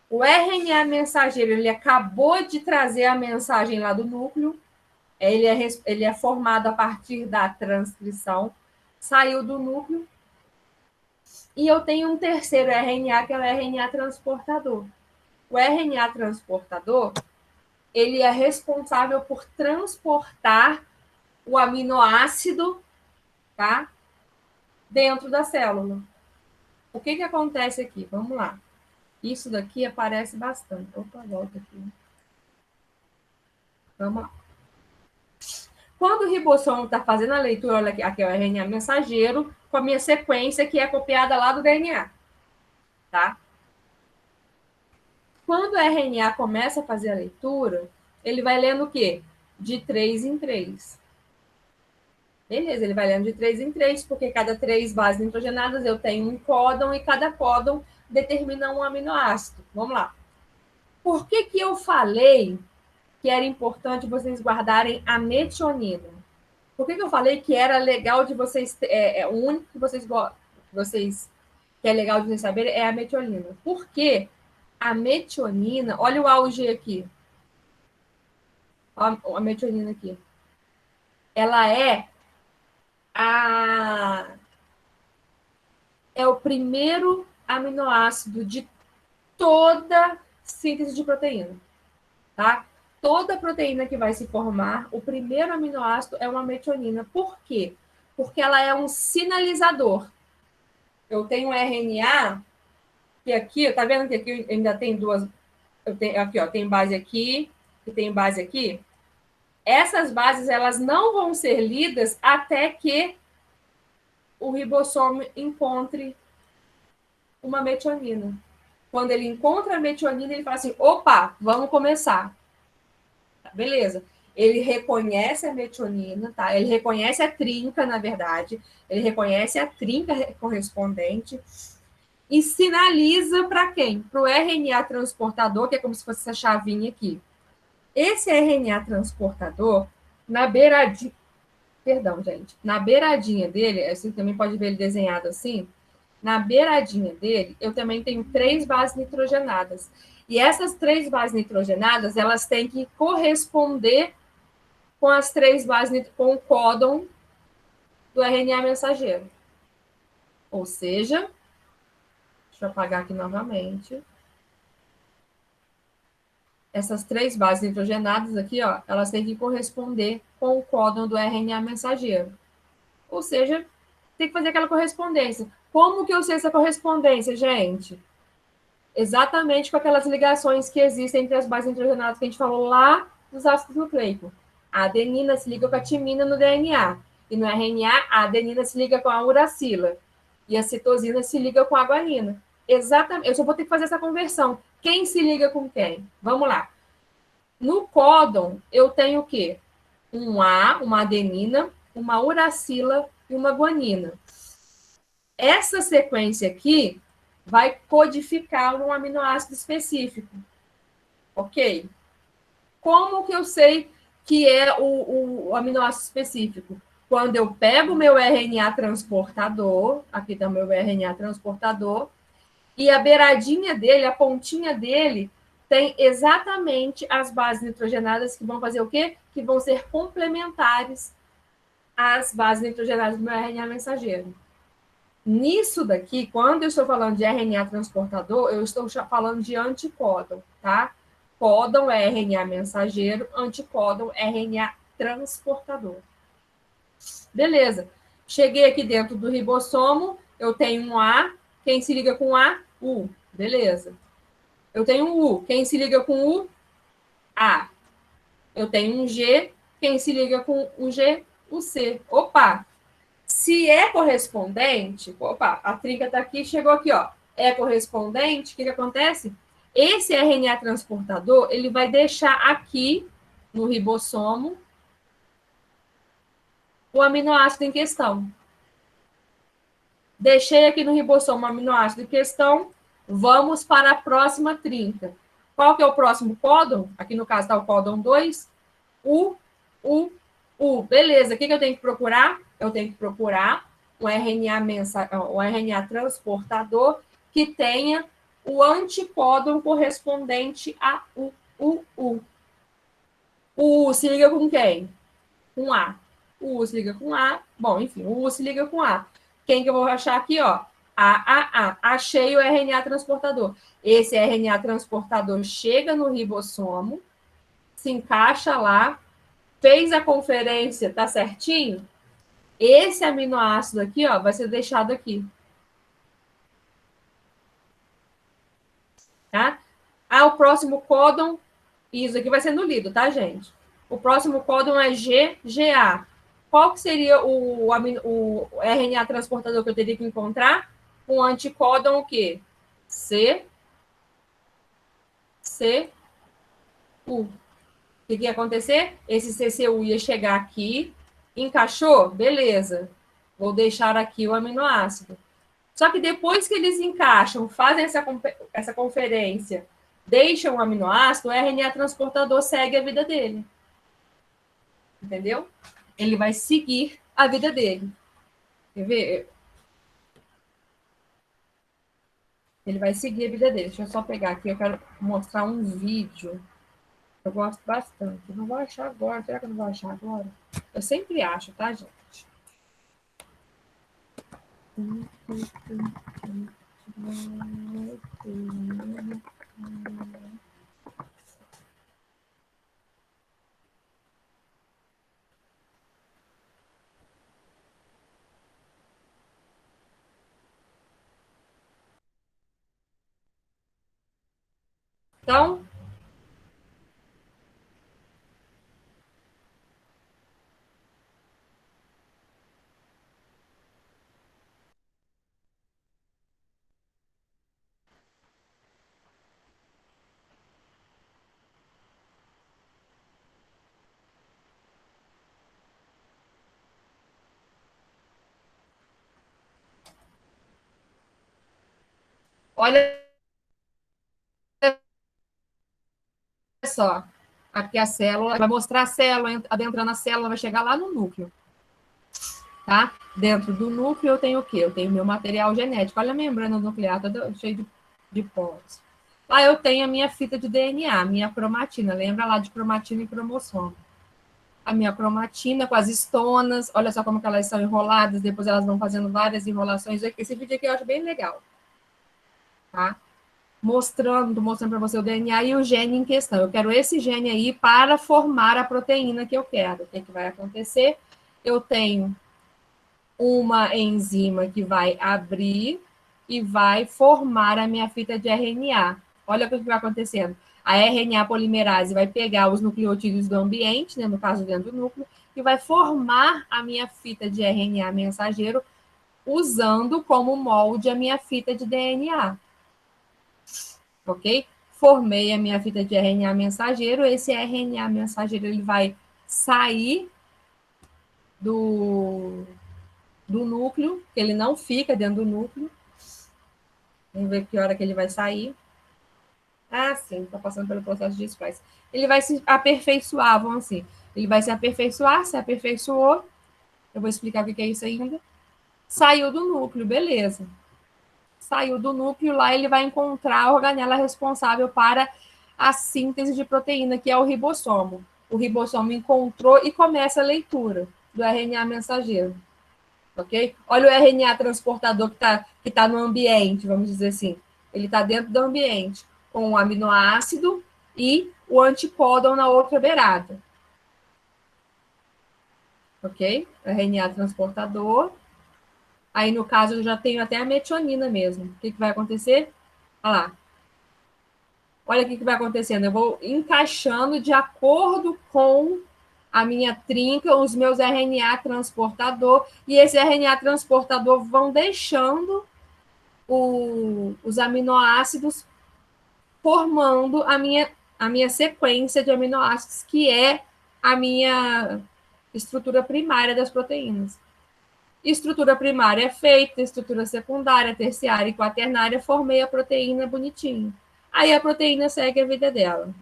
O RNA mensageiro, ele acabou de trazer a mensagem lá do núcleo, ele é formado a partir da transcrição, saiu do núcleo, e eu tenho um terceiro RNA, que é o RNA transportador. O RNA transportador, ele é responsável por transportar o aminoácido, tá? Dentro da célula. O que acontece aqui? Vamos lá. Isso daqui aparece bastante. Opa, volta aqui. Vamos lá. Quando o ribossomo está fazendo a leitura, olha aqui é o RNA mensageiro, com a minha sequência que é copiada lá do DNA. Tá? Quando o RNA começa a fazer a leitura, ele vai lendo o quê? De 3 em 3. Beleza, ele vai lendo de 3 em 3, porque cada 3 bases nitrogenadas eu tenho um códon e cada códon determina um aminoácido. Vamos lá. Por que eu falei que era importante vocês guardarem a metionina? Por que eu falei que era legal de vocês... o único que vocês que é legal de vocês saberem é a metionina. Porque a metionina... Olha o auge aqui. Olha a metionina aqui. Ela é o primeiro aminoácido de toda síntese de proteína, tá? Toda proteína que vai se formar, o primeiro aminoácido é uma metionina. Por quê? Porque ela é um sinalizador. Eu tenho um RNA, que aqui, tá vendo que aqui ainda tem duas... Eu tenho, aqui, ó, tem base aqui e tem base aqui. Essas bases, elas não vão ser lidas até que o ribossomo encontre uma metionina. Quando ele encontra a metionina, ele fala assim, opa, vamos começar. Tá, beleza. Ele reconhece a metionina, tá? Ele reconhece a trinca, na verdade. Ele reconhece a trinca correspondente e sinaliza para quem? Para o RNA transportador, que é como se fosse essa chavinha aqui. Esse RNA transportador, na beiradinha... Perdão, gente. Na beiradinha dele, você também pode ver ele desenhado assim, na beiradinha dele, eu também tenho 3 bases nitrogenadas. E essas 3 bases nitrogenadas, elas têm que corresponder com as 3 bases, com o códon do RNA mensageiro. Ou seja, deixa eu apagar aqui novamente. Essas 3 bases nitrogenadas aqui, ó, elas têm que corresponder com o códon do RNA mensageiro. Ou seja, tem que fazer aquela correspondência. Como que eu sei essa correspondência, gente? Exatamente com aquelas ligações que existem entre as bases nitrogenadas que a gente falou lá dos ácidos nucleicos. A adenina se liga com a timina no DNA. E no RNA, a adenina se liga com a uracila. E a citosina se liga com a guanina. Exatamente. Eu só vou ter que fazer essa conversão. Quem se liga com quem? Vamos lá. No códon, eu tenho o quê? Um A, uma adenina, uma uracila e uma guanina. Essa sequência aqui vai codificar um aminoácido específico. Ok? Como que eu sei que é o aminoácido específico? Quando eu pego o meu RNA transportador, aqui está o meu RNA transportador, e a beiradinha dele, a pontinha dele, tem exatamente as bases nitrogenadas que vão fazer o quê? Que vão ser complementares às bases nitrogenadas do meu RNA mensageiro. Nisso daqui, quando eu estou falando de RNA transportador, eu estou falando de anticódon, tá? Códon é RNA mensageiro, anticódon é RNA transportador. Beleza. Cheguei aqui dentro do ribossomo, eu tenho um A, quem se liga com A? U. Beleza. Eu tenho um U, quem se liga com U? A. Eu tenho um G, quem se liga com um G? O C. Opa! Se é correspondente, opa, a trinca está aqui, chegou aqui, ó. É correspondente, o que acontece? Esse RNA transportador, ele vai deixar aqui no ribossomo o aminoácido em questão. Deixei aqui no ribossomo o aminoácido em questão, vamos para a próxima trinca. Qual que é o próximo códon? Aqui no caso está o códon 2, U. Beleza, o que eu tenho que procurar? Eu tenho que procurar um RNA transportador que tenha o anticódon correspondente a U. O U se liga com quem? Com A. O U se liga com A. Bom, enfim, o U se liga com A. Quem que eu vou achar aqui, ó? A. Achei o RNA transportador. Esse RNA transportador chega no ribossomo, se encaixa lá, fez a conferência, tá certinho? Esse aminoácido aqui, ó, vai ser deixado aqui. Tá? O próximo códon, isso aqui vai sendo lido, tá, gente? O próximo códon é GA. Qual que seria o RNA transportador que eu teria que encontrar? Um anticódon o quê? CCU. O que ia acontecer? Esse CCU ia chegar aqui, encaixou? Beleza. Vou deixar aqui o aminoácido. Só que depois que eles encaixam, fazem essa conferência, deixam o aminoácido, o RNA transportador segue a vida dele. Entendeu? Ele vai seguir a vida dele. Quer ver? Ele vai seguir a vida dele. Deixa eu só pegar aqui, eu quero mostrar um vídeo. Eu gosto bastante. Eu não vou achar agora. Será que eu não vou achar agora? Eu sempre acho, tá, gente? Então, olha só. Aqui a célula, vai mostrar a célula, adentrando a célula, vai chegar lá no núcleo. Tá? Dentro do núcleo eu tenho o quê? Eu tenho meu material genético. Olha a membrana nuclear toda cheia de poros. Lá eu tenho a minha fita de DNA, minha cromatina. Lembra lá de cromatina e cromossomo. A minha cromatina com as estonas. Olha só como que elas são enroladas. Depois elas vão fazendo várias enrolações. Esse vídeo aqui eu acho bem legal. Tá? Mostrando para você o DNA e o gene em questão. Eu quero esse gene aí para formar a proteína que eu quero. O que, que vai acontecer? Eu tenho uma enzima que vai abrir e vai formar a minha fita de RNA. Olha o que vai acontecendo. A RNA polimerase vai pegar os nucleotídeos do ambiente, né, no caso dentro do núcleo, e vai formar a minha fita de RNA mensageiro usando como molde a minha fita de DNA. Ok? Formei a minha fita de RNA mensageiro, esse RNA mensageiro ele vai sair do núcleo, que ele não fica dentro do núcleo. Vamos ver que hora que ele vai sair. Sim, está passando pelo processo de splice. Ele vai se aperfeiçoar, vamos assim. Ele vai se aperfeiçoar, se aperfeiçoou. Eu vou explicar o que é isso ainda. Saiu do núcleo, beleza. Saiu do núcleo, lá ele vai encontrar a organela responsável para a síntese de proteína, que é o ribossomo. O ribossomo encontrou e começa a leitura do RNA mensageiro. Ok? Olha o RNA transportador que tá no ambiente, vamos dizer assim. Ele está dentro do ambiente, com o aminoácido e o anticódon na outra beirada. Ok? RNA transportador. Aí, no caso, eu já tenho até a metionina mesmo. O que vai acontecer? Olha lá. Olha o que vai acontecendo. Eu vou encaixando de acordo com a minha trinca, os meus RNA transportador, e esse RNA transportador vão deixando os aminoácidos formando a minha sequência de aminoácidos, que é a minha estrutura primária das proteínas. Estrutura primária é feita, estrutura secundária, terciária e quaternária, formei a proteína bonitinho. Aí a proteína segue a vida dela.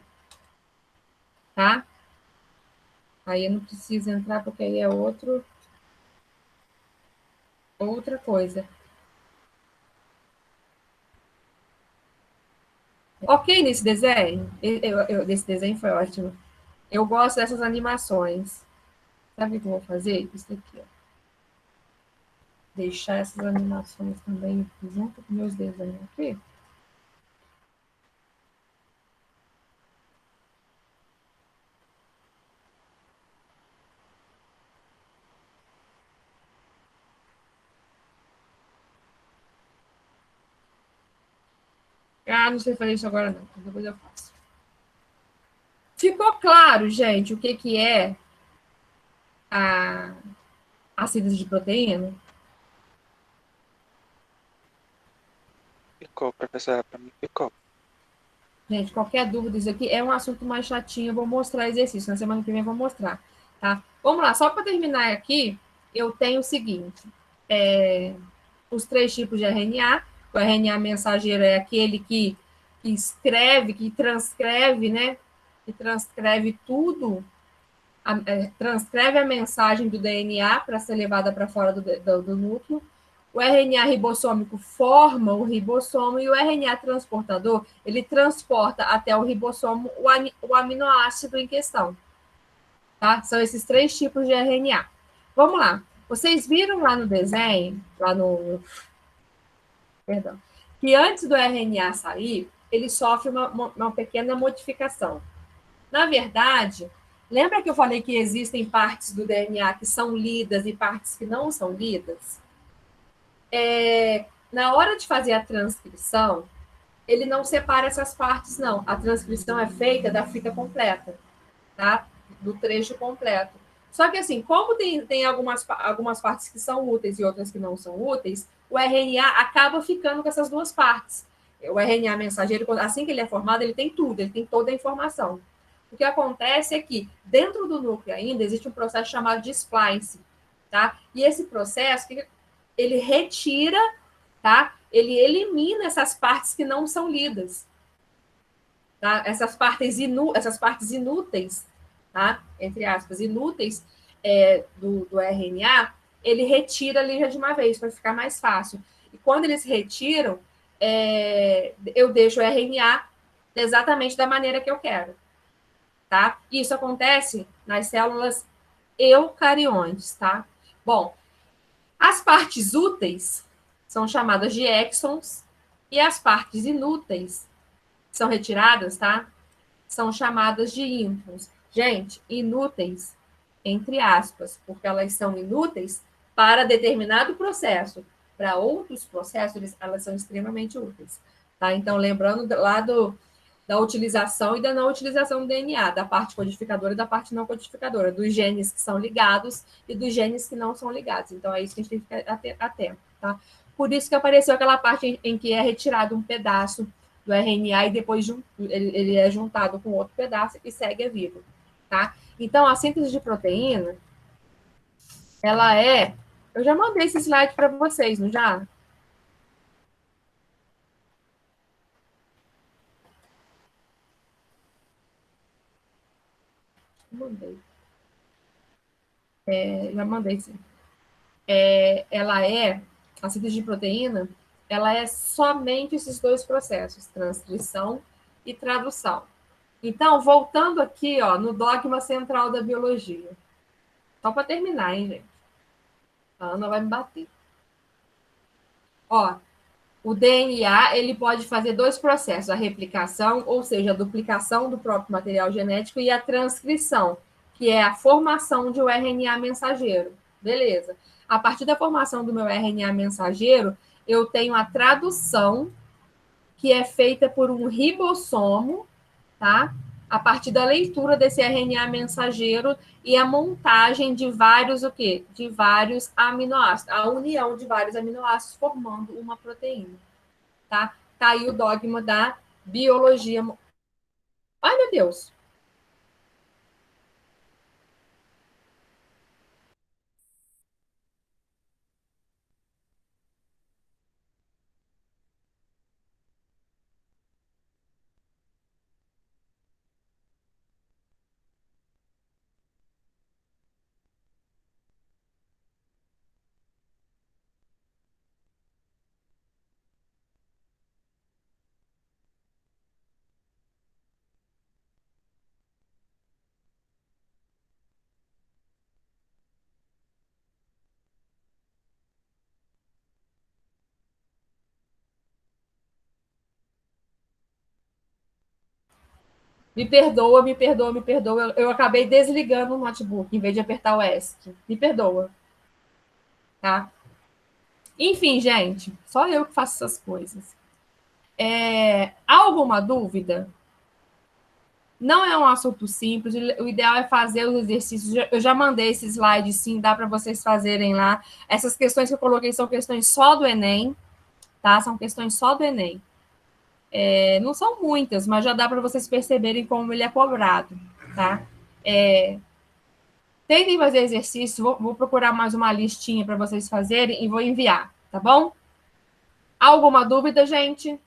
Tá? Aí eu não preciso entrar, porque aí é outra coisa. Ok nesse desenho? Desse desenho foi ótimo. Eu gosto dessas animações. Sabe o que eu vou fazer? Isso aqui, ó. Deixar essas animações também junto com meus desenhos aqui. Ah, não sei fazer isso agora não. Depois eu faço. Ficou claro, gente, o que é a síntese de proteína? Ficou, professora, para mim ficou. Gente, qualquer dúvida, isso aqui é um assunto mais chatinho. Eu vou mostrar exercício. Na semana que vem eu vou mostrar. Tá? Vamos lá, só para terminar aqui, eu tenho o seguinte: os 3 tipos de RNA. O RNA mensageiro é aquele que escreve, que transcreve, né? Que transcreve tudo, transcreve a mensagem do DNA para ser levada para fora do núcleo. O RNA ribossômico forma o ribossomo e o RNA transportador, ele transporta até o ribossomo o aminoácido em questão. Tá? São esses 3 tipos de RNA. Vamos lá. Vocês viram lá no desenho, perdão, que antes do RNA sair, ele sofre uma pequena modificação. Na verdade, lembra que eu falei que existem partes do DNA que são lidas e partes que não são lidas? Na hora de fazer a transcrição, ele não separa essas partes, não. A transcrição é feita da fita completa, tá? Do trecho completo. Só que, assim, como tem algumas partes que são úteis e outras que não são úteis, o RNA acaba ficando com essas 2 partes. O RNA mensageiro, assim que ele é formado, ele tem tudo, ele tem toda a informação. O que acontece é que, dentro do núcleo ainda, existe um processo chamado de splice, tá? E esse processo, ele retira, tá? Ele elimina essas partes que não são lidas, tá? Essas partes inúteis, tá? Entre aspas, inúteis do RNA, ele retira ali já de uma vez, para ficar mais fácil. E quando eles retiram, eu deixo o RNA exatamente da maneira que eu quero, tá? Isso acontece nas células eucariontes, tá? Bom, as partes úteis são chamadas de exons e as partes inúteis são retiradas, tá? São chamadas de íntrons. Gente, inúteis, entre aspas, porque elas são inúteis para determinado processo. Para outros processos, elas são extremamente úteis. Tá? Então, lembrando lá da utilização e da não utilização do DNA, da parte codificadora e da parte não codificadora, dos genes que são ligados e dos genes que não são ligados. Então, é isso que a gente tem que ficar atento. Tá? Por isso que apareceu aquela parte em que é retirado um pedaço do RNA e depois ele é juntado com outro pedaço e segue a vida. Tá? Então, a síntese de proteína, ela é... Eu já mandei esse slide para vocês, não já? Mandei. Já mandei, sim. a síntese de proteína, ela é somente esses dois processos, transcrição e tradução. Então, voltando aqui, ó, no dogma central da biologia. Só para terminar, hein, gente? A Ana vai me bater. Ó, o DNA, ele pode fazer dois processos, a replicação, ou seja, a duplicação do próprio material genético, e a transcrição, que é a formação de um RNA mensageiro. Beleza. A partir da formação do meu RNA mensageiro, eu tenho a tradução, que é feita por um ribossomo, tá? A partir da leitura desse RNA mensageiro e a montagem de vários o quê? De vários aminoácidos, a união de vários aminoácidos formando uma proteína, tá? Tá aí o dogma da biologia. Ai, meu Deus. Me perdoa, me perdoa, me perdoa. Eu acabei desligando o notebook em vez de apertar o ESC. Me perdoa. Tá? Enfim, gente, só eu que faço essas coisas. Há alguma dúvida? Não é um assunto simples, o ideal é fazer os exercícios. Eu já mandei esse slide, sim, dá para vocês fazerem lá. Essas questões que eu coloquei são questões só do Enem, tá? São questões só do Enem. Não são muitas, mas já dá para vocês perceberem como ele é cobrado, tá? Tentem fazer exercício, vou procurar mais uma listinha para vocês fazerem e vou enviar, tá bom? Alguma dúvida, gente?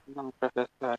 Não, professor.